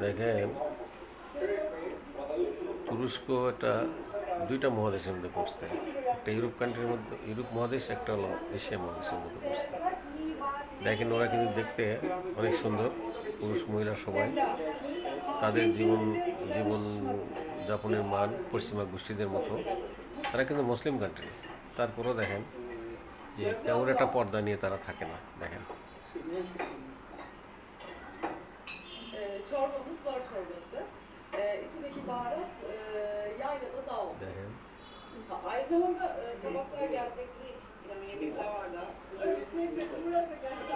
দেখেন তুরস্ক একটা দুইটা মহাদেশের মধ্যে পড়ছে, একটা ইউরোপ কান্ট্রির মধ্যে, ইউরোপ মহাদেশ, একটা হলো এশিয়া মহাদেশের মধ্যে পড়ছে। দেখেন ওরা কিন্তু দেখতে অনেক সুন্দর, পুরুষ মহিলা সবাই। তাদের জীবন জীবন যাপনের মান পশ্চিমা গোষ্ঠীদের মতো। তারা কিন্তু মুসলিম কান্ট্রি, তারপরেও দেখেন যে তেমন একটা পর্দা নিয়ে তারা থাকে না। দেখেন Çorbamız zor çorbası. İçindeki baharat yaylada dağ. দেখেন Aynı zamanda kabaklar gelecek bir yani yemekler var da. Evet, lezzetli. Çok lezzetli.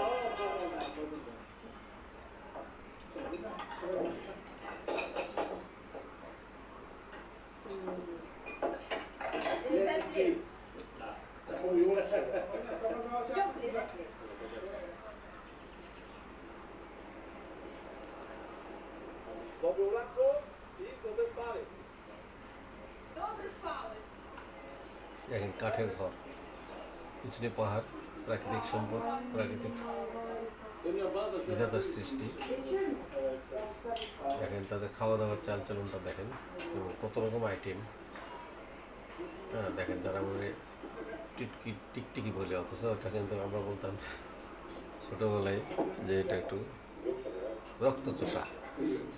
দেখেন কাঠের ঘর, পিছনে পাহাড়, প্রাকৃতিক সম্পদ, প্রাকৃতিক বিধাতার সৃষ্টি। দেখেন তাদের খাওয়া দাওয়ার চালচলনটা দেখেন এবং কত রকম আইটেম। হ্যাঁ দেখেন তারা মানে টিকটিকি বলে, অথচ ওটা কিন্তু আমরা বলতাম ছোটোবেলায় যে এটা একটু রক্তচোষা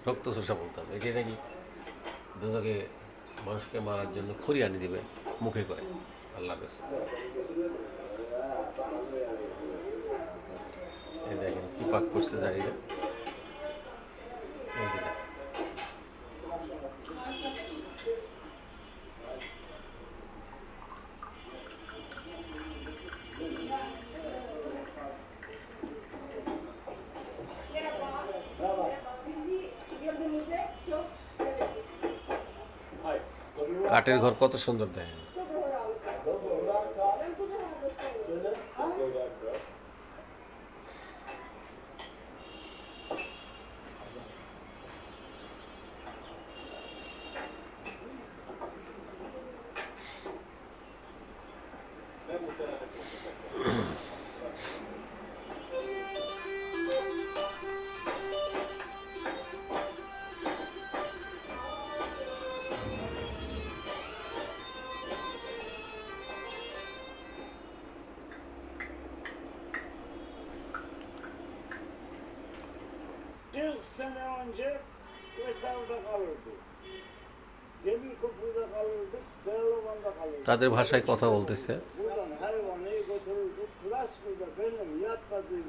রক্তচোষা বলতাম। এটাই নাকি দোজকে মানুষকে মারার জন্য খড়ি আনি দিবে মুখে করে আল্লাহর কাছে। এই দেখেন কি পাক করছে জানি না। কাঠের ঘর কত সুন্দর দেখেন। Bir sene önce Vesal'da kalırdı. Demir Köprü'de kalırdık, Beyoğlu'nda kalırdık. তাদের ভাষায় কথা বলতেছে। Buradan hayvanı götürürdük. Plasma'da benim yatmadığım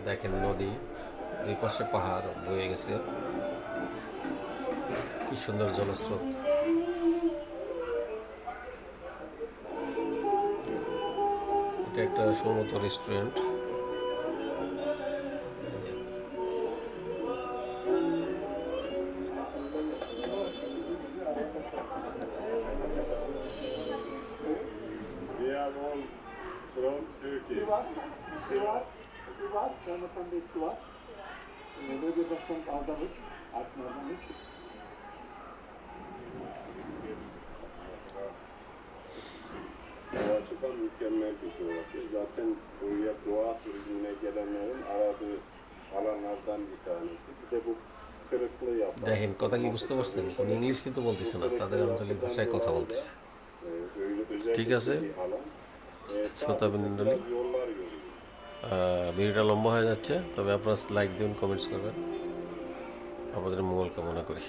দেখেন নদী, দুই পাশে পাহাড় বয়ে গেছে, কি সুন্দর জলস্রোত। এটা একটা সম্ভবত restaurant. We are all from Turkey. Sivas, Kaymakam Sivas. Belediye Başkanı Ardavuç, Asım Ardavuç. Açıdan mükemmel bir coğrafya. Zaten buraya doğa turizmine gelenlerin aradığı alanlardan bir tanesi. Bir de bu kırıklığı yapan. দেখেন কথা কি বুঝতে পারছেন? কোনো English কিন্তু বলতেছে না, তাদের আঞ্চলিক ভাষায় কথা বলতেছে। ঠিক আছে শ্রোতাবৃন্দলী, Yollar yolu. ভিডিওটা লম্বা হয়ে যাচ্ছে, তবে আপনারা লাইক দিন, কমেন্টস করবেন। আপনাদের মঙ্গল কামনা করি।